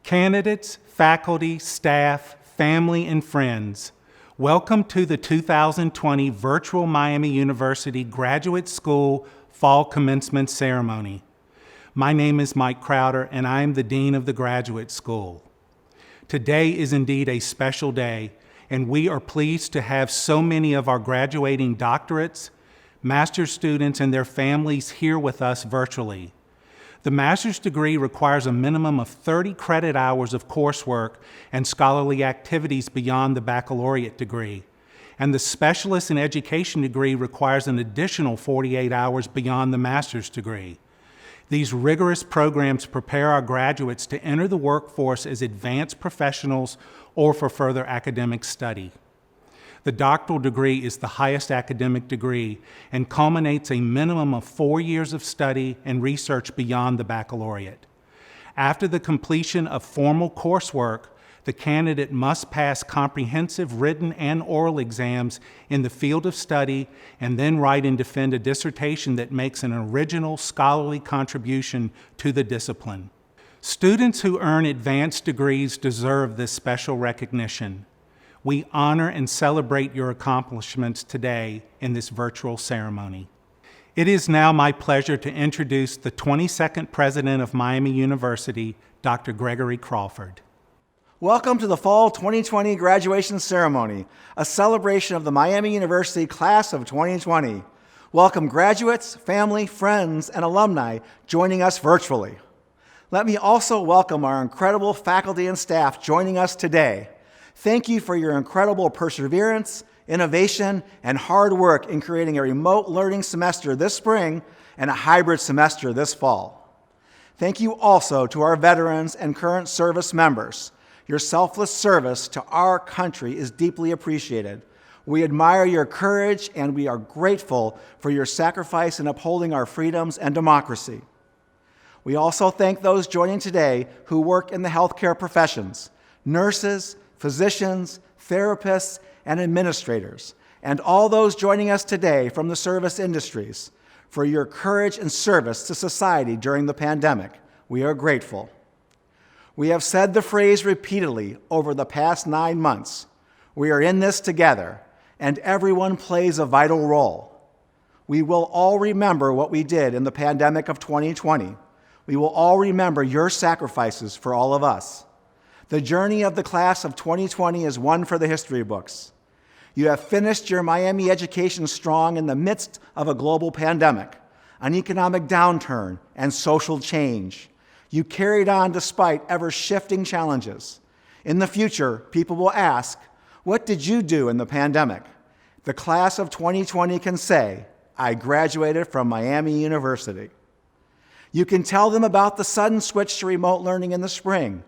Candidates, faculty, staff, family, and friends, welcome to the 2020 Virtual Miami University Graduate School Fall Commencement Ceremony. My name is Mike Crowder, and I am the Dean of the Graduate School. Today is indeed a special day, and we are pleased to have so many of our graduating doctorates, master's students, and their families here with us virtually. The master's degree requires a minimum of 30 credit hours of coursework and scholarly activities beyond the baccalaureate degree, and the specialist in education degree requires an additional 48 hours beyond the master's degree. These rigorous programs prepare our graduates to enter the workforce as advanced professionals or for further academic study. The doctoral degree is the highest academic degree and culminates a minimum of 4 years of study and research beyond the baccalaureate. After the completion of formal coursework, the candidate must pass comprehensive written and oral exams in the field of study and then write and defend a dissertation that makes an original scholarly contribution to the discipline. Students who earn advanced degrees deserve this special recognition. We honor and celebrate your accomplishments today in this virtual ceremony. It is now my pleasure to introduce the 22nd President of Miami University, Dr. Gregory Crawford. Welcome to the Fall 2020 Graduation Ceremony, a celebration of the Miami University Class of 2020. Welcome graduates, family, friends, and alumni joining us virtually. Let me also welcome our incredible faculty and staff joining us today. Thank you for your incredible perseverance, innovation, and hard work in creating a remote learning semester this spring and a hybrid semester this fall. Thank you also to our veterans and current service members. Your selfless service to our country is deeply appreciated. We admire your courage, and we are grateful for your sacrifice in upholding our freedoms and democracy. We also thank those joining today who work in the healthcare professions, nurses, physicians, therapists, and administrators, and all those joining us today from the service industries for your courage and service to society during the pandemic. We are grateful. We have said the phrase repeatedly over the past 9 months. We are in this together, and everyone plays a vital role. We will all remember what we did in the pandemic of 2020. We will all remember your sacrifices for all of us. The journey of the class of 2020 is one for the history books. You have finished your Miami education strong in the midst of a global pandemic, an economic downturn, and social change. You carried on despite ever-shifting challenges. In the future, people will ask, what did you do in the pandemic? The class of 2020 can say, I graduated from Miami University. You can tell them about the sudden switch to remote learning in the spring,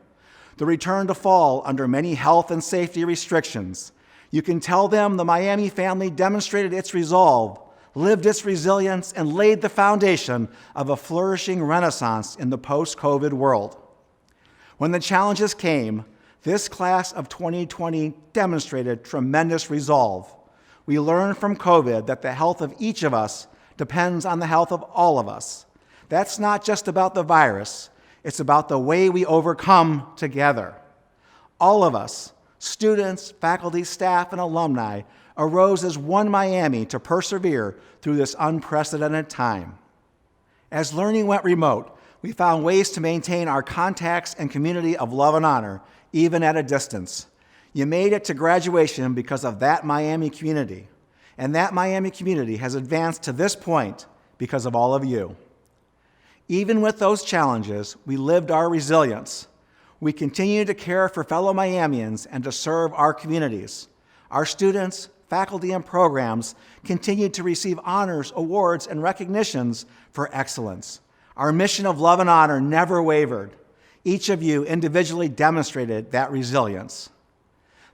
the return to fall under many health and safety restrictions. You can tell them the Miami family demonstrated its resolve, lived its resilience, and laid the foundation of a flourishing renaissance in the post-COVID world. When the challenges came, this class of 2020 demonstrated tremendous resolve. We learned from COVID that the health of each of us depends on the health of all of us. That's not just about the virus. It's about the way we overcome together. All of us, students, faculty, staff, and alumni, arose as one Miami to persevere through this unprecedented time. As learning went remote, we found ways to maintain our contacts and community of love and honor, even at a distance. You made it to graduation because of that Miami community, and that Miami community has advanced to this point because of all of you. Even with those challenges, we lived our resilience. We continue to care for fellow Miamians and to serve our communities. Our students, faculty, and programs continue to receive honors, awards, and recognitions for excellence. Our mission of love and honor never wavered. Each of you individually demonstrated that resilience.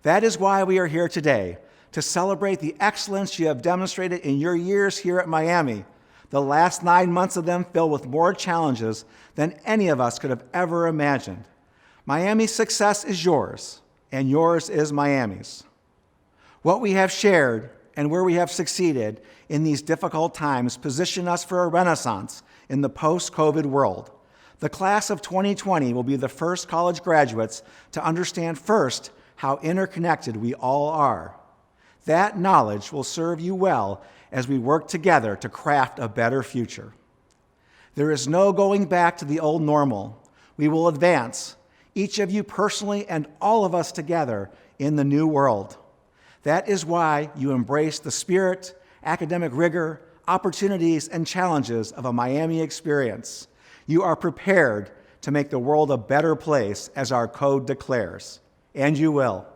That is why we are here today, to celebrate the excellence you have demonstrated in your years here at Miami. The last 9 months of them filled with more challenges than any of us could have ever imagined. Miami's success is yours, and yours is Miami's. What we have shared and where we have succeeded in these difficult times position us for a renaissance in the post-COVID world. The class of 2020 will be the first college graduates to understand first how interconnected we all are. That knowledge will serve you well as we work together to craft a better future. There is no going back to the old normal. We will advance, each of you personally and all of us together, in the new world. That is why you embrace the spirit, academic rigor, opportunities, and challenges of a Miami experience. You are prepared to make the world a better place, as our code declares, and you will.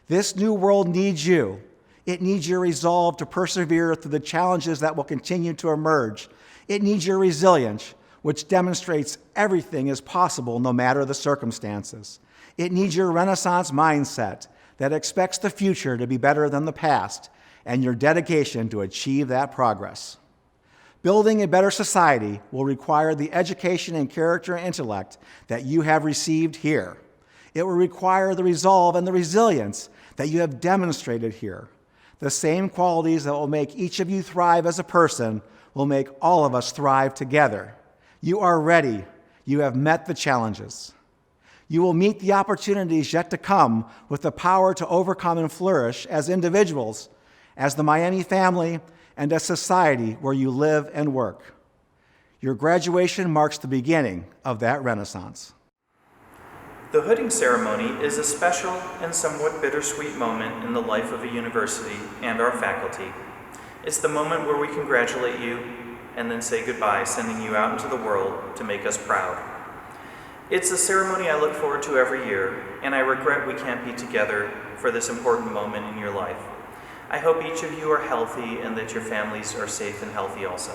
This new world needs you. It needs your resolve to persevere through the challenges that will continue to emerge. It needs your resilience, which demonstrates everything is possible no matter the circumstances. It needs your Renaissance mindset that expects the future to be better than the past, and your dedication to achieve that progress. Building a better society will require the education and character and intellect that you have received here. It will require the resolve and the resilience that you have demonstrated here. The same qualities that will make each of you thrive as a person will make all of us thrive together. You are ready. You have met the challenges. You will meet the opportunities yet to come with the power to overcome and flourish as individuals, as the Miami family, and a society where you live and work. Your graduation marks the beginning of that renaissance. The hooding ceremony is a special and somewhat bittersweet moment in the life of a university and our faculty. It's the moment where we congratulate you and then say goodbye, sending you out into the world to make us proud. It's a ceremony I look forward to every year, and I regret we can't be together for this important moment in your life. I hope each of you are healthy and that your families are safe and healthy also.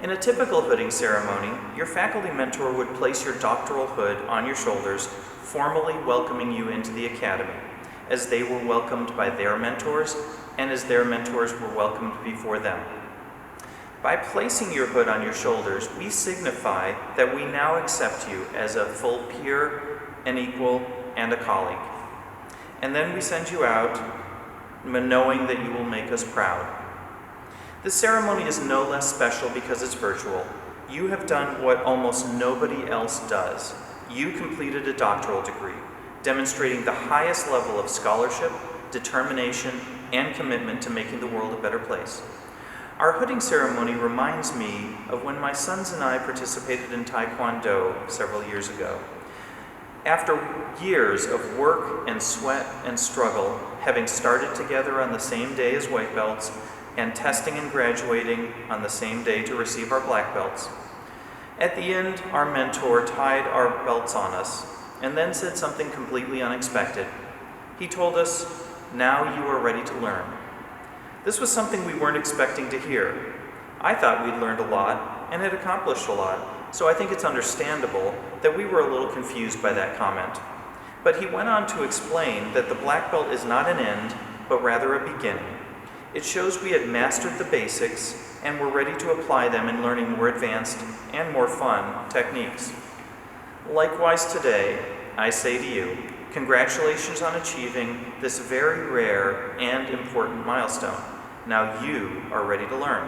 In a typical hooding ceremony, your faculty mentor would place your doctoral hood on your shoulders, formally welcoming you into the academy, as they were welcomed by their mentors and as their mentors were welcomed before them. By placing your hood on your shoulders, we signify that we now accept you as a full peer, an equal, and a colleague. And then we send you out knowing that you will make us proud. This ceremony is no less special because it's virtual. You have done what almost nobody else does. You completed a doctoral degree, demonstrating the highest level of scholarship, determination, and commitment to making the world a better place. Our hooding ceremony reminds me of when my sons and I participated in Taekwondo several years ago. After years of work and sweat and struggle, having started together on the same day as white belts and testing and graduating on the same day to receive our black belts, at the end, our mentor tied our belts on us and then said something completely unexpected. He told us, "Now you are ready to learn." This was something we weren't expecting to hear. I thought we'd learned a lot and had accomplished a lot, so I think it's understandable that we were a little confused by that comment. But he went on to explain that the black belt is not an end, but rather a beginning. It shows we had mastered the basics and were ready to apply them in learning more advanced and more fun techniques. Likewise today, I say to you, congratulations on achieving this very rare and important milestone. Now you are ready to learn.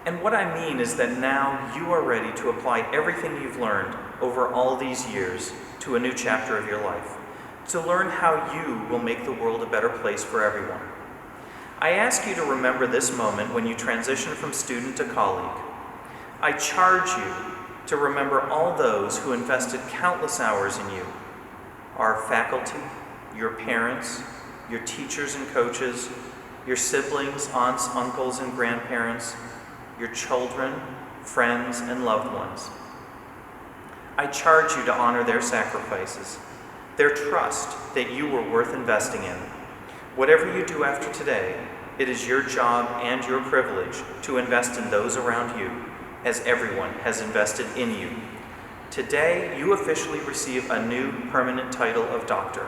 And what I mean is that now you are ready to apply everything you've learned over all these years to a new chapter of your life, to learn how you will make the world a better place for everyone. I ask you to remember this moment when you transition from student to colleague. I charge you to remember all those who invested countless hours in you, our faculty, your parents, your teachers and coaches, your siblings, aunts, uncles, and grandparents, your children, friends, and loved ones. I charge you to honor their sacrifices, their trust that you were worth investing in. Whatever you do after today, it is your job and your privilege to invest in those around you, as everyone has invested in you. Today, you officially receive a new permanent title of doctor.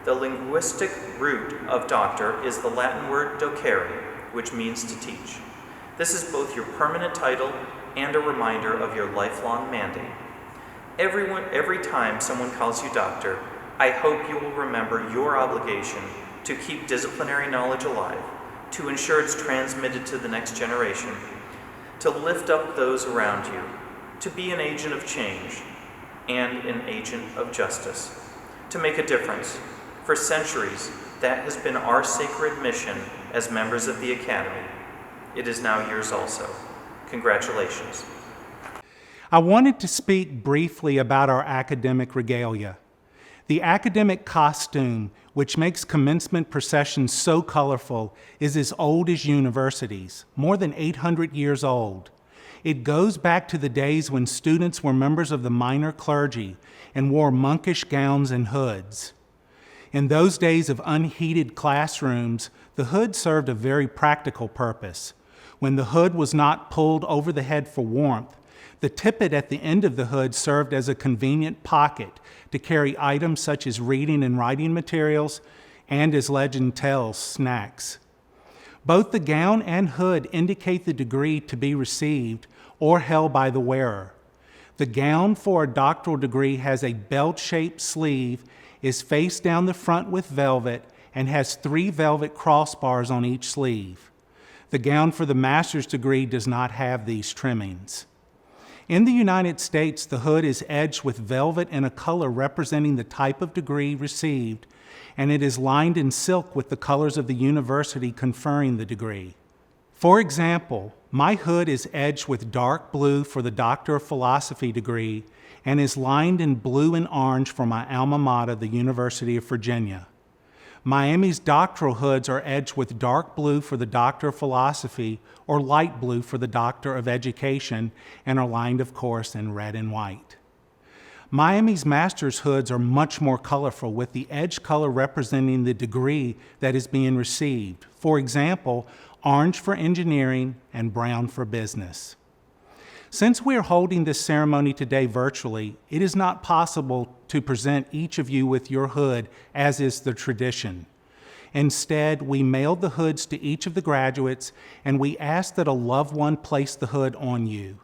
The linguistic root of doctor is the Latin word docere, which means to teach. This is both your permanent title and a reminder of your lifelong mandate. Every time someone calls you doctor, I hope you will remember your obligation to keep disciplinary knowledge alive, to ensure it's transmitted to the next generation, to lift up those around you, to be an agent of change and an agent of justice, to make a difference. For centuries, that has been our sacred mission as members of the Academy. It is now yours also. Congratulations. I wanted to speak briefly about our academic regalia. The academic costume, which makes commencement processions so colorful, is as old as universities, more than 800 years old. It goes back to the days when students were members of the minor clergy and wore monkish gowns and hoods. In those days of unheated classrooms, the hood served a very practical purpose. When the hood was not pulled over the head for warmth, the tippet at the end of the hood served as a convenient pocket to carry items such as reading and writing materials and, as legend tells, snacks. Both the gown and hood indicate the degree to be received or held by the wearer. The gown for a doctoral degree has a belt-shaped sleeve, is faced down the front with velvet, and has 3 velvet crossbars on each sleeve. The gown for the master's degree does not have these trimmings. In the United States, the hood is edged with velvet in a color representing the type of degree received, and it is lined in silk with the colors of the university conferring the degree. For example, my hood is edged with dark blue for the Doctor of Philosophy degree and is lined in blue and orange for my alma mater, the University of Virginia. Miami's doctoral hoods are edged with dark blue for the Doctor of Philosophy or light blue for the Doctor of Education and are lined, of course, in red and white. Miami's master's hoods are much more colorful, with the edge color representing the degree that is being received. For example, orange for engineering and brown for business. Since we are holding this ceremony today virtually, it is not possible to present each of you with your hood as is the tradition. Instead, we mailed the hoods to each of the graduates and we asked that a loved one place the hood on you.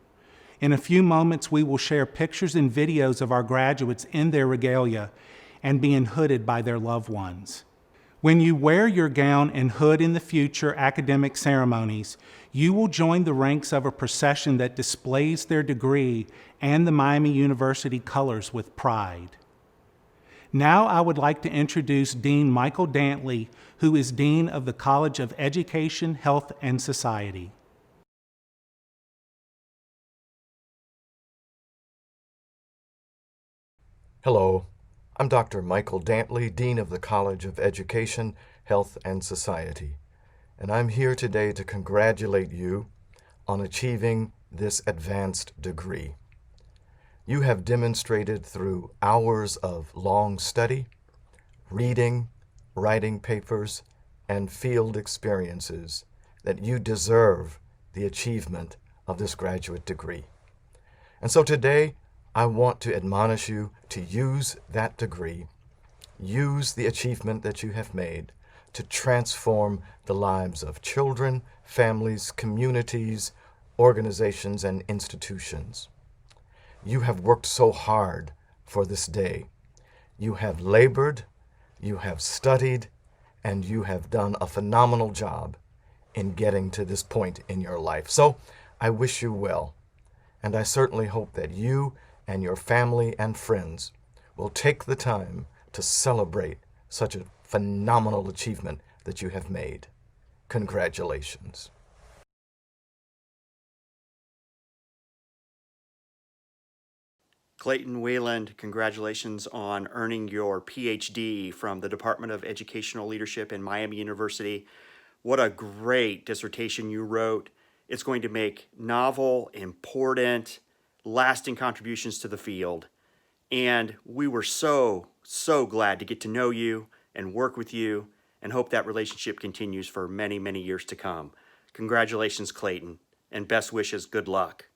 In a few moments, we will share pictures and videos of our graduates in their regalia and being hooded by their loved ones. When you wear your gown and hood in the future academic ceremonies, you will join the ranks of a procession that displays their degree and the Miami University colors with pride. Now I would like to introduce Dean Michael Dantley, who is Dean of the College of Education, Health, and Society. Hello, I'm Dr. Michael Dantley, Dean of the College of Education, Health, and Society, and I'm here today to congratulate you on achieving this advanced degree. You have demonstrated through hours of long study, reading, writing papers, and field experiences that you deserve the achievement of this graduate degree. And so today, I want to admonish you to use that degree, use the achievement that you have made to transform the lives of children, families, communities, organizations, and institutions. You have worked so hard for this day. You have labored, you have studied, and you have done a phenomenal job in getting to this point in your life. So I wish you well, and I certainly hope that you and your family and friends will take the time to celebrate such a phenomenal achievement that you have made. Congratulations. Clayton Wayland, congratulations on earning your PhD from the Department of Educational Leadership in Miami University. What a great dissertation you wrote. It's going to make novel, important, lasting contributions to the field. And we were so glad to get to know you and work with you and hope that relationship continues for many, many years to come. Congratulations, Clayton, and best wishes. Good luck.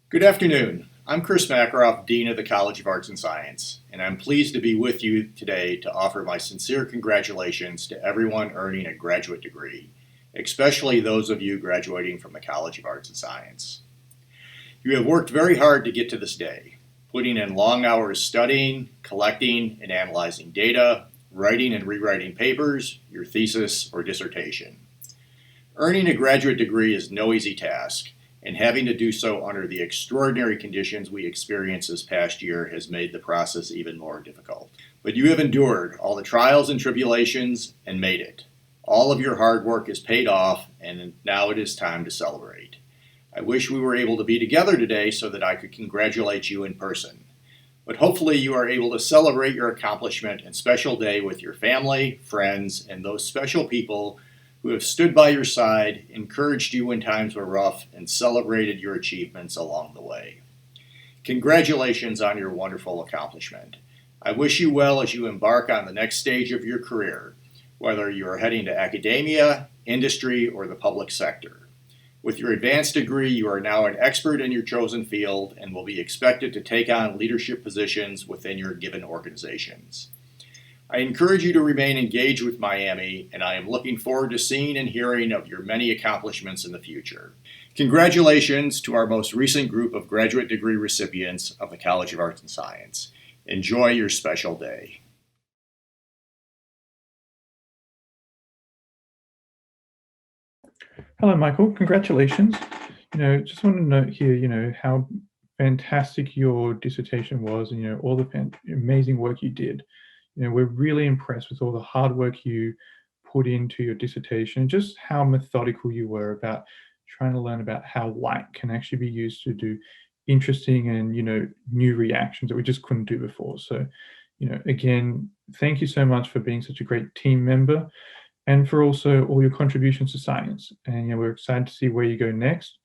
Good afternoon. I'm Chris Makaroff, Dean of the College of Arts and Science, and I'm pleased to be with you today to offer my sincere congratulations to everyone earning a graduate degree, especially those of you graduating from the College of Arts and Science. You have worked very hard to get to this day, putting in long hours studying, collecting, and analyzing data, writing and rewriting papers, your thesis, or dissertation. Earning a graduate degree is no easy task, and having to do so under the extraordinary conditions we experienced this past year has made the process even more difficult. But you have endured all the trials and tribulations and made it. All of your hard work is paid off, and now it is time to celebrate. I wish we were able to be together today so that I could congratulate you in person. But hopefully you are able to celebrate your accomplishment and special day with your family, friends, and those special people who have stood by your side, encouraged you when times were rough, and celebrated your achievements along the way. Congratulations on your wonderful accomplishment. I wish you well as you embark on the next stage of your career, whether you are heading to academia, industry, or the public sector. With your advanced degree, you are now an expert in your chosen field and will be expected to take on leadership positions within your given organizations. I encourage you to remain engaged with Miami, and I am looking forward to seeing and hearing of your many accomplishments in the future. Congratulations to our most recent group of graduate degree recipients of the College of Arts and Science. Enjoy your special day. Hello, Michael. Congratulations. Just want to note here, how fantastic your dissertation was and, all the amazing work you did. We're really impressed with all the hard work you put into your dissertation and just how methodical you were about trying to learn about how light can actually be used to do interesting and, new reactions that we just couldn't do before. So, again, thank you so much for being such a great team member and for also all your contributions to science. And we're excited to see where you go next.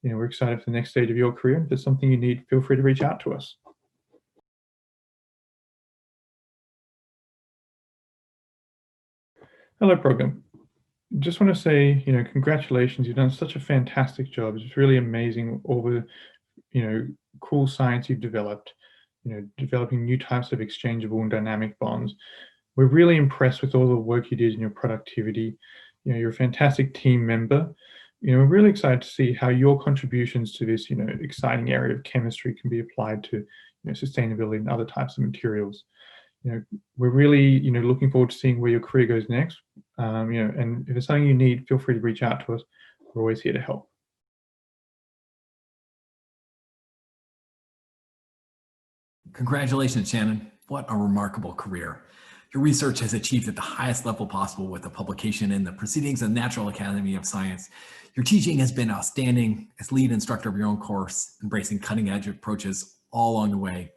We're excited for the next stage of your career. If there's something you need, feel free to reach out to us. Hello, program. Just want to say, congratulations. You've done such a fantastic job. It's really amazing all the, cool science you've developed, developing new types of exchangeable and dynamic bonds. We're really impressed with all the work you did in your productivity. You're a fantastic team member. We're really excited to see how your contributions to this, exciting area of chemistry can be applied to, sustainability and other types of materials. We're really, looking forward to seeing where your career goes next. And if there's something you need, feel free to reach out to us. We're always here to help. Congratulations, Shannon. What a remarkable career. Your research has achieved at the highest level possible with a publication in the Proceedings of the National Academy of Science. Your teaching has been outstanding as lead instructor of your own course, embracing cutting-edge approaches all along the way.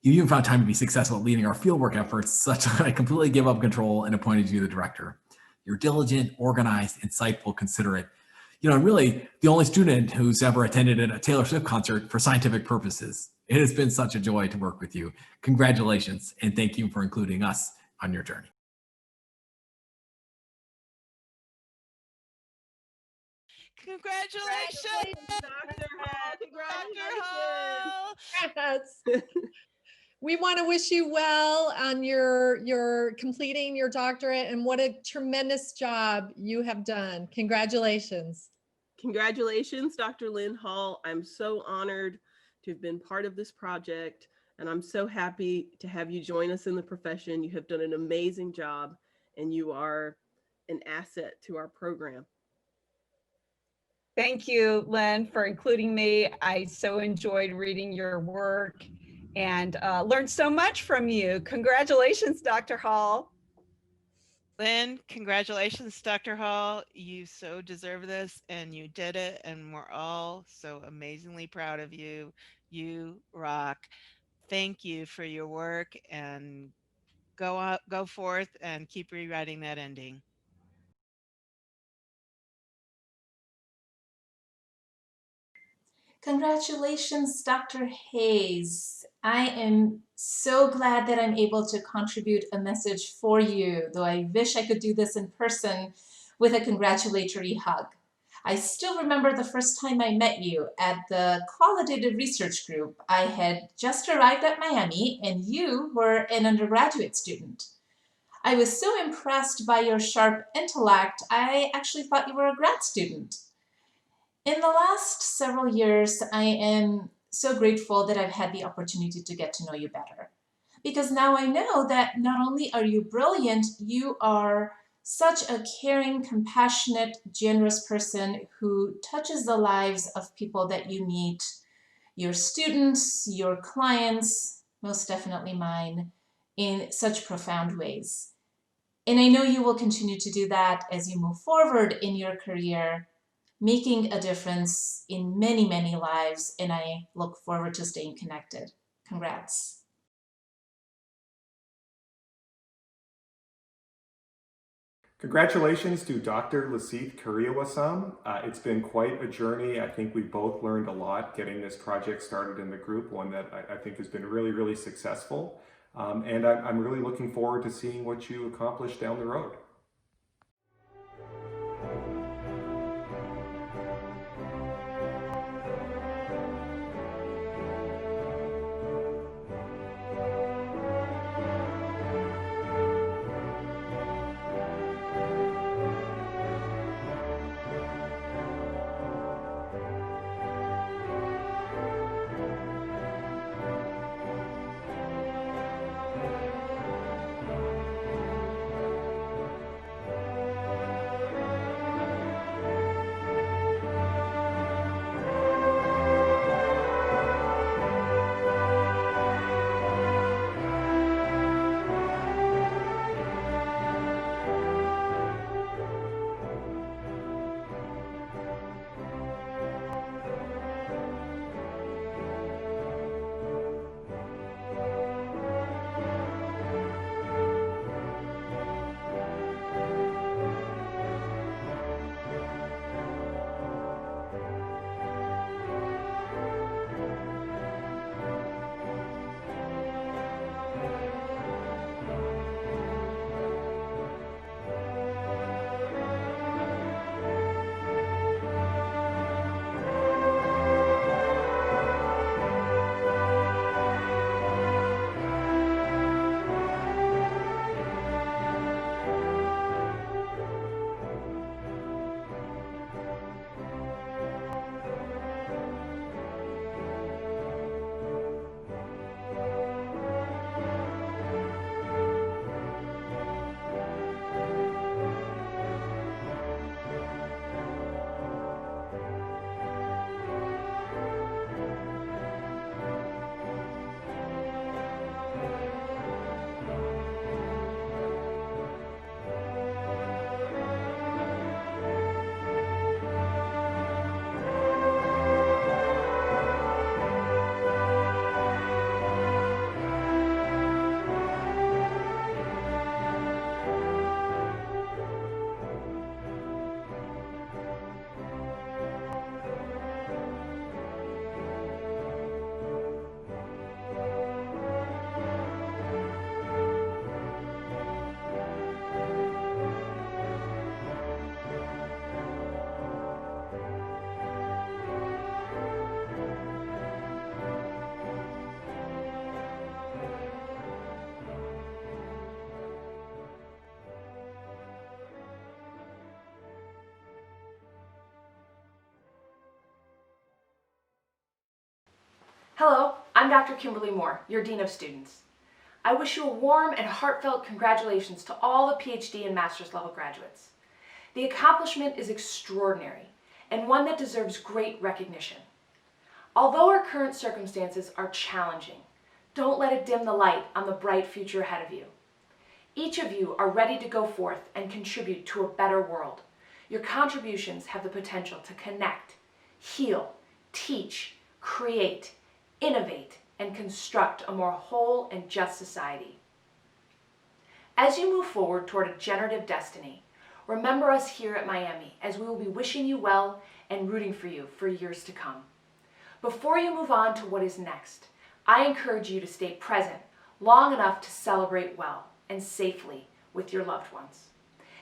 You even found time to be successful at leading our fieldwork efforts, such that I completely gave up control and appointed you the director. You're diligent, organized, insightful, considerate. Really the only student who's ever attended a Taylor Swift concert for scientific purposes. It has been such a joy to work with you. Congratulations, and thank you for including us on your journey. Congratulations, Dr. Hall. Congratulations. Yes. We want to wish you well on your completing your doctorate, and what a tremendous job you have done. Congratulations. Congratulations, Dr. Lynn Hall. I'm so honored to have been part of this project, and I'm so happy to have you join us in the profession. You have done an amazing job, and you are an asset to our program. Thank you, Lynn, for including me. I so enjoyed reading your work and learned so much from you. Congratulations, Dr. Hall. Lynn, congratulations, Dr. Hall. You so deserve this, and you did it, and we're all so amazingly proud of you. You rock. Thank you for your work, and go forth and keep rewriting that ending. Congratulations, Dr. Hayes. I am so glad that I'm able to contribute a message for you, though I wish I could do this in person with a congratulatory hug. I still remember the first time I met you at the qualitative research group. I had just arrived at Miami and you were an undergraduate student. I was so impressed by your sharp intellect, I actually thought you were a grad student. In the last several years, I am so grateful that I've had the opportunity to get to know you better. Because now I know that not only are you brilliant, you are such a caring, compassionate, generous person who touches the lives of people that you meet, your students, your clients, most definitely mine, in such profound ways. And I know you will continue to do that as you move forward in your career, making a difference in many, many lives, and I look forward to staying connected. Congrats. Congratulations to Dr. Lasith Kuriawasam. It's been quite a journey. I think we both learned a lot getting this project started in the group, one that I think has been really, really successful. And I'm really looking forward to seeing what you accomplish down the road. Hello, I'm Dr. Kimberly Moore, your Dean of Students. I wish you a warm and heartfelt congratulations to all the PhD and master's level graduates. The accomplishment is extraordinary and one that deserves great recognition. Although our current circumstances are challenging, don't let it dim the light on the bright future ahead of you. Each of you are ready to go forth and contribute to a better world. Your contributions have the potential to connect, heal, teach, create, innovate, and construct a more whole and just society. As you move forward toward a generative destiny, remember us here at Miami as we will be wishing you well and rooting for you for years to come. Before you move on to what is next, I encourage you to stay present long enough to celebrate well and safely with your loved ones.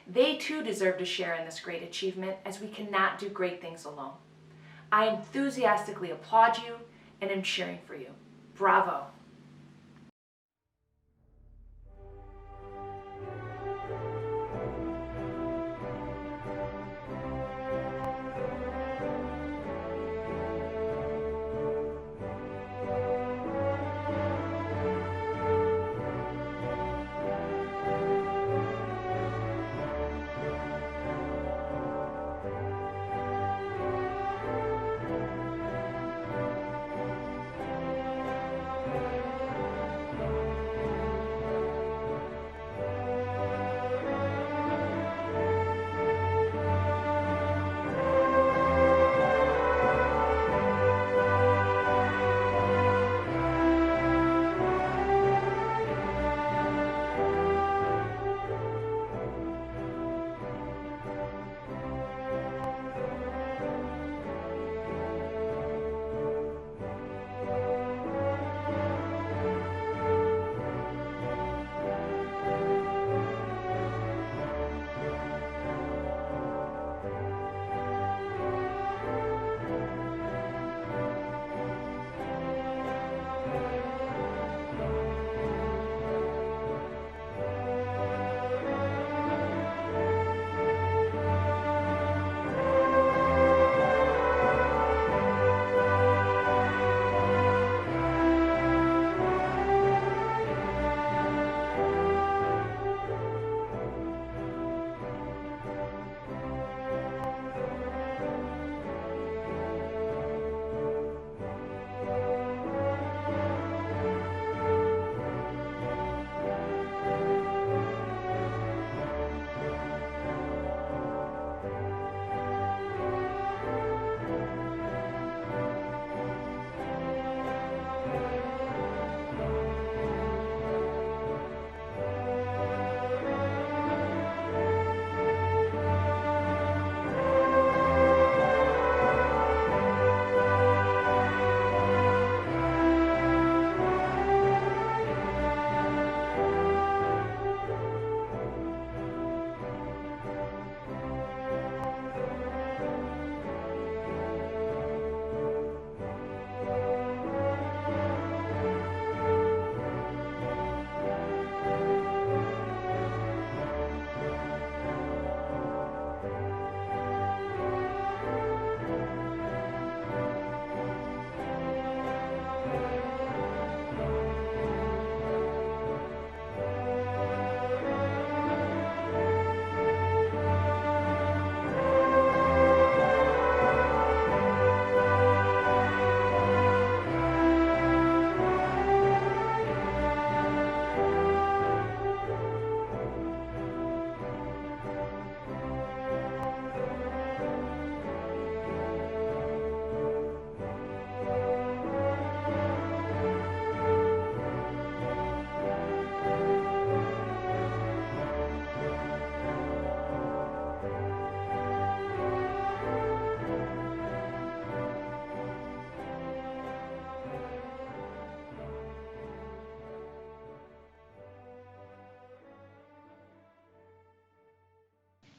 They too deserve to share in this great achievement, as we cannot do great things alone. I enthusiastically applaud you and am cheering for you. Bravo.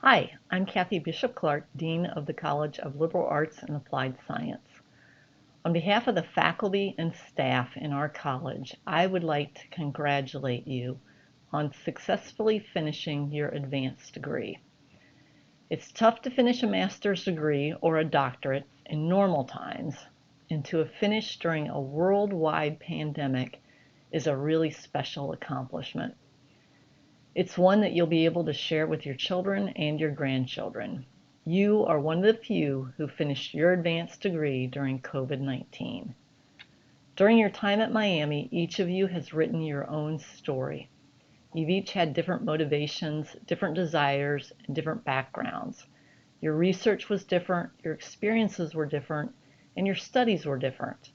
Hi, I'm Kathy Bishop-Clark, Dean of the College of Liberal Arts and Applied Science. On behalf of the faculty and staff in our college, I would like to congratulate you on successfully finishing your advanced degree. It's tough to finish a master's degree or a doctorate in normal times, and to have finished during a worldwide pandemic is a really special accomplishment. It's one that you'll be able to share with your children and your grandchildren. You are one of the few who finished your advanced degree during COVID-19. During your time at Miami, each of you has written your own story. You've each had different motivations, different desires, and different backgrounds. Your research was different, your experiences were different, and your studies were different.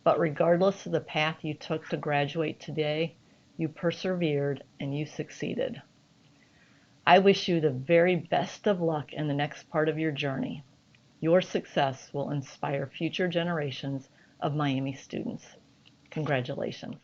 But regardless of the path you took to graduate today, you persevered and you succeeded. I wish you the very best of luck in the next part of your journey. Your success will inspire future generations of Miami students. Congratulations.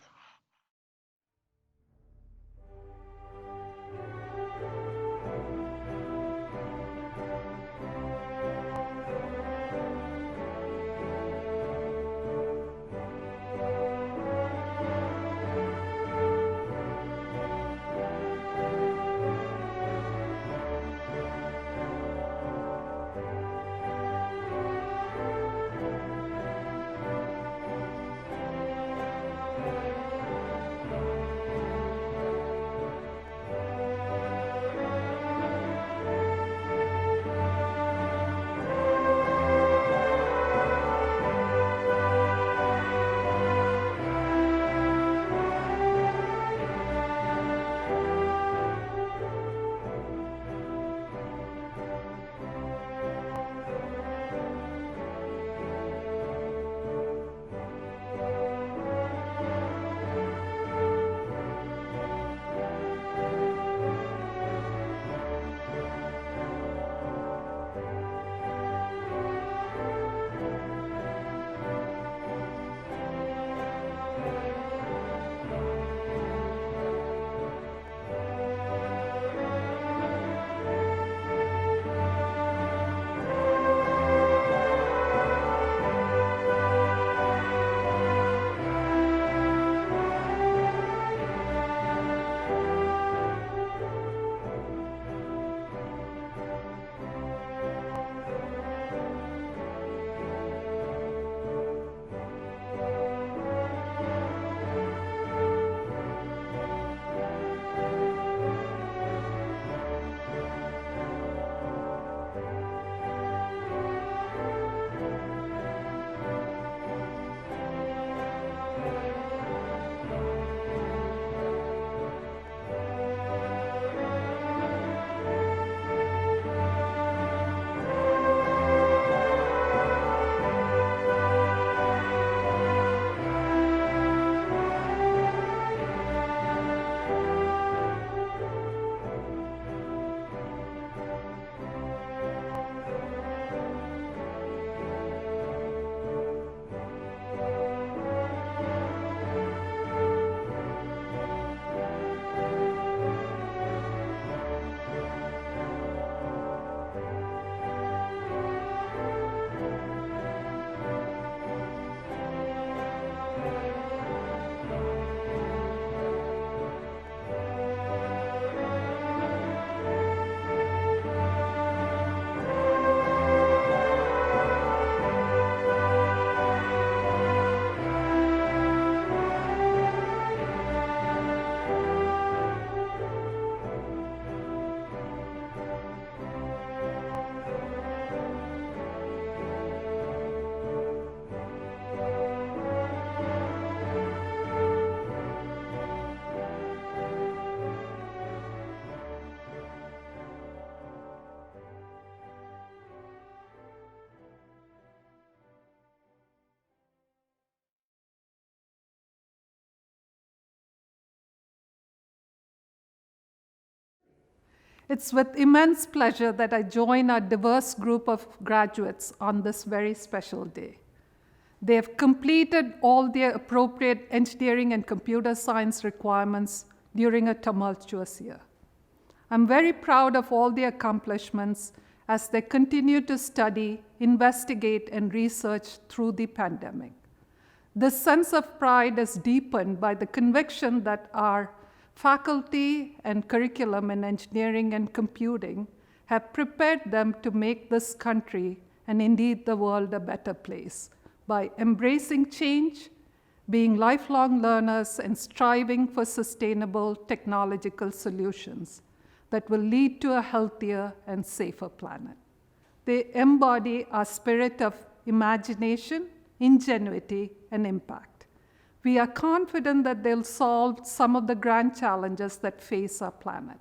It's with immense pleasure that I join our diverse group of graduates on this very special day. They have completed all their appropriate engineering and computer science requirements during a tumultuous year. I'm very proud of all their accomplishments as they continue to study, investigate, and research through the pandemic. This sense of pride is deepened by the conviction that our faculty and curriculum in engineering and computing have prepared them to make this country and indeed the world a better place by embracing change, being lifelong learners, and striving for sustainable technological solutions that will lead to a healthier and safer planet. They embody our spirit of imagination, ingenuity, and impact. We are confident that they'll solve some of the grand challenges that face our planet.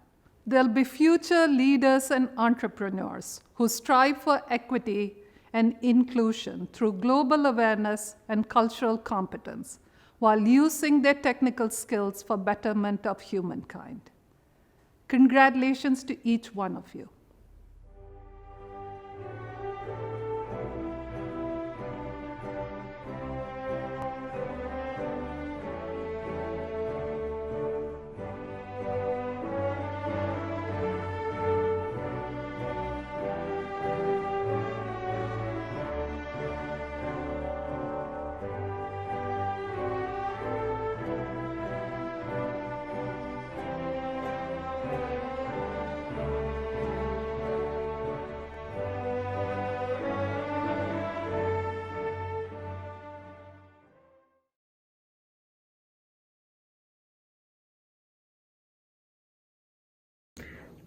They'll be future leaders and entrepreneurs who strive for equity and inclusion through global awareness and cultural competence, while using their technical skills for betterment of humankind. Congratulations to each one of you.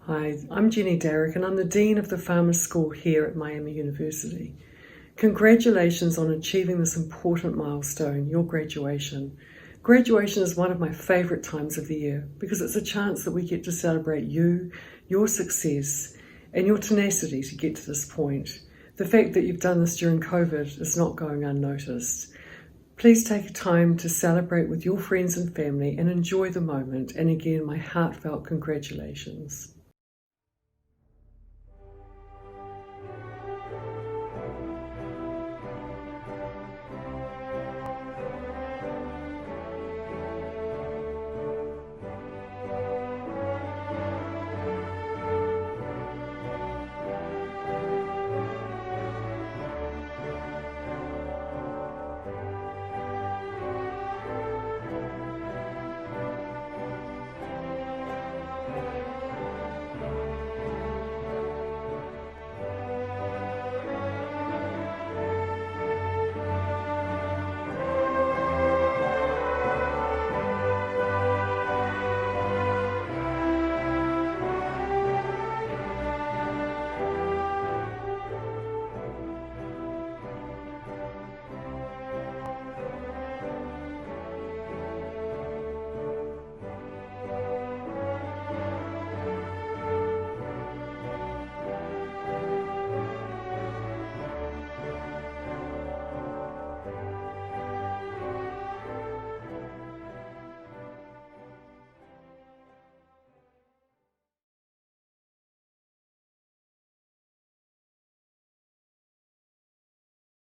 Hi, I'm Jenny Derrick and I'm the Dean of the Farmer School here at Miami University. Congratulations on achieving this important milestone, your graduation. Graduation is one of my favourite times of the year because it's a chance that we get to celebrate you, your success, and your tenacity to get to this point. The fact that you've done this during COVID is not going unnoticed. Please take time to celebrate with your friends and family and enjoy the moment. And again, my heartfelt congratulations.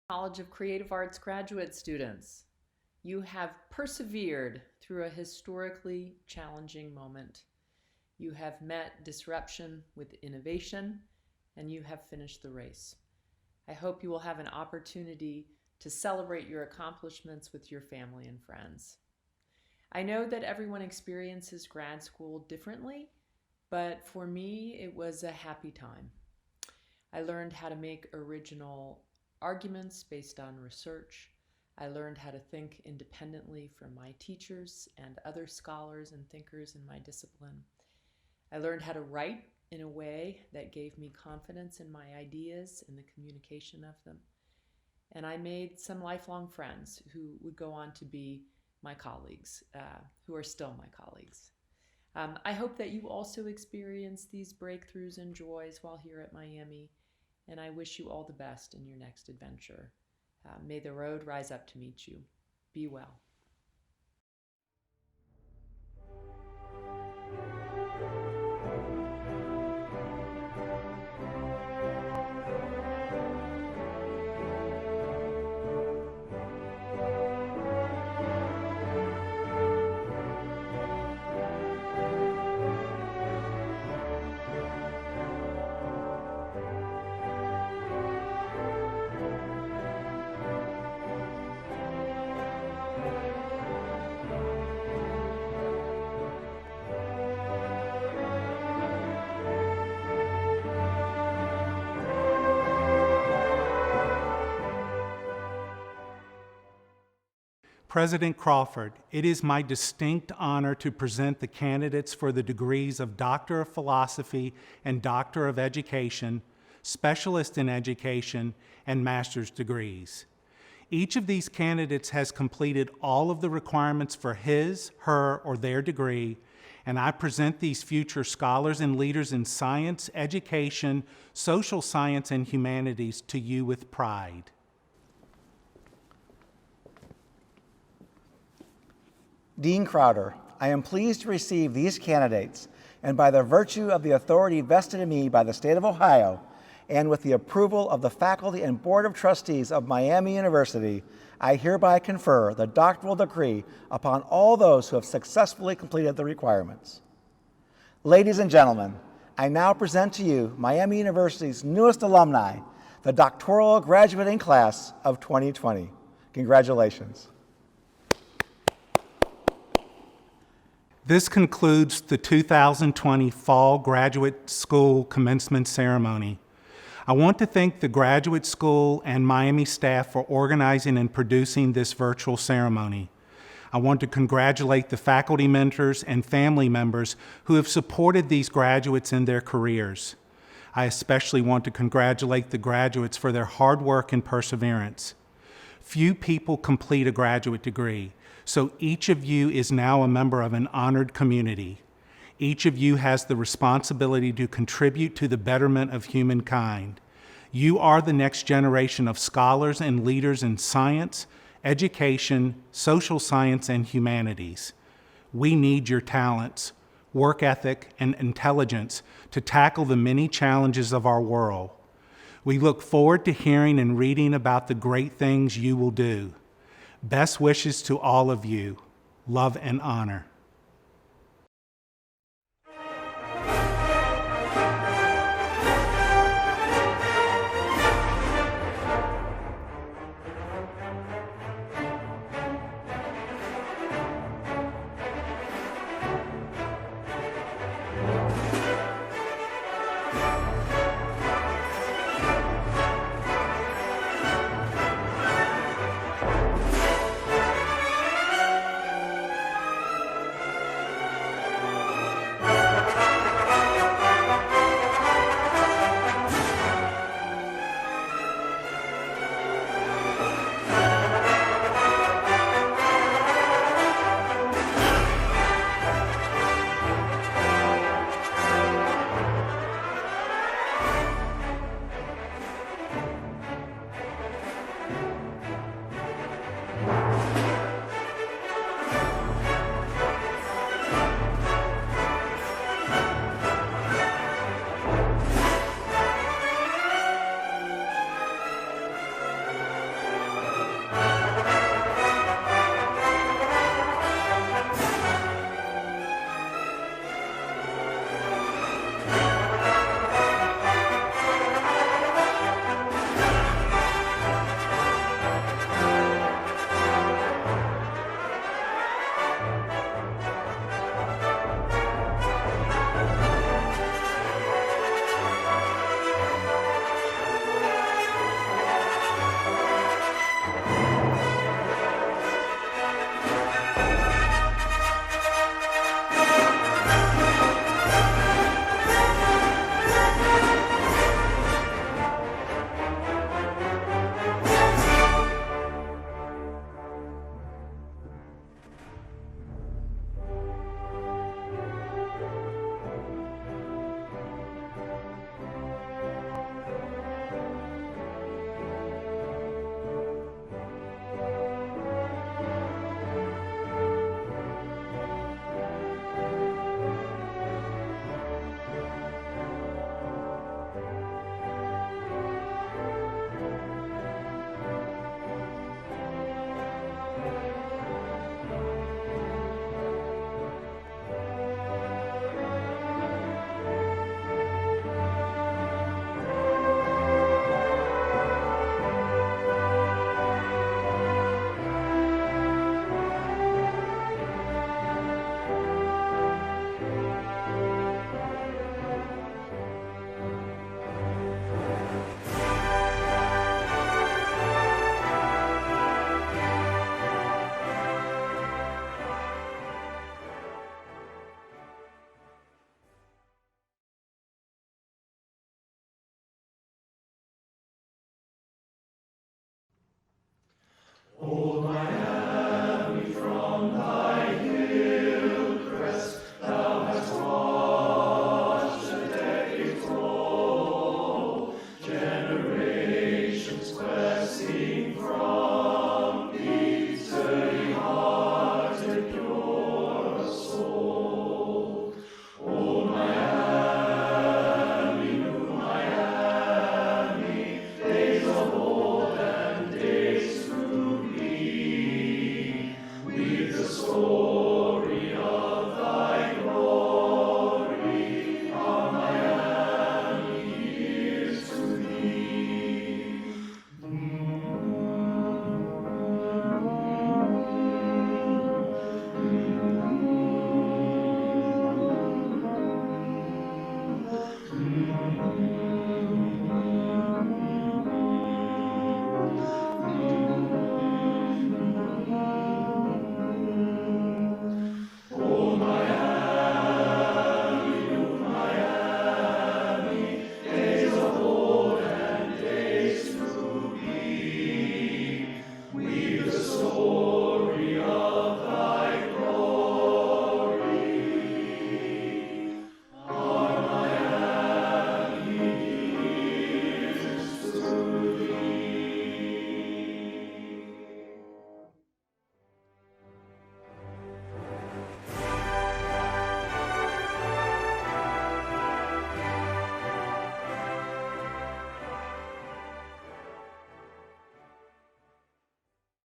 College of Creative Arts graduate students, you have persevered through a historically challenging moment. You have met disruption with innovation, and you have finished the race. I hope you will have an opportunity to celebrate your accomplishments with your family and friends. I know that everyone experiences grad school differently, but for me, it was a happy time. I learned how to make original arguments based on research. I learned how to think independently from my teachers and other scholars and thinkers in my discipline. I learned how to write in a way that gave me confidence in my ideas and the communication of them. And I made some lifelong friends who would go on to be my colleagues, who are still my colleagues. I hope that you also experience these breakthroughs and joys while here at Miami, and I wish you all the best in your next adventure. May the road rise up to meet you. Be well. President Crawford, it is my distinct honor to present the candidates for the degrees of Doctor of Philosophy and Doctor of Education, Specialist in Education, and Master's degrees. Each of these candidates has completed all of the requirements for his, her, or their degree, and I present these future scholars and leaders in science, education, social science, and humanities to you with pride. Dean Crowder, I am pleased to receive these candidates, and by the virtue of the authority vested in me by the state of Ohio, and with the approval of the faculty and board of trustees of Miami University, I hereby confer the doctoral degree upon all those who have successfully completed the requirements. Ladies and gentlemen, I now present to you Miami University's newest alumni, the doctoral graduating class of 2020. Congratulations. This concludes the 2020 Fall Graduate School Commencement Ceremony. I want to thank the graduate school and Miami staff for organizing and producing this virtual ceremony. I want to congratulate the faculty mentors and family members who have supported these graduates in their careers. I especially want to congratulate the graduates for their hard work and perseverance. Few people complete a graduate degree, so each of you is now a member of an honored community. Each of you has the responsibility to contribute to the betterment of humankind. You are the next generation of scholars and leaders in science, education, social science, and humanities. We need your talents, work ethic, and intelligence to tackle the many challenges of our world. We look forward to hearing and reading about the great things you will do. Best wishes to all of you. Love and honor.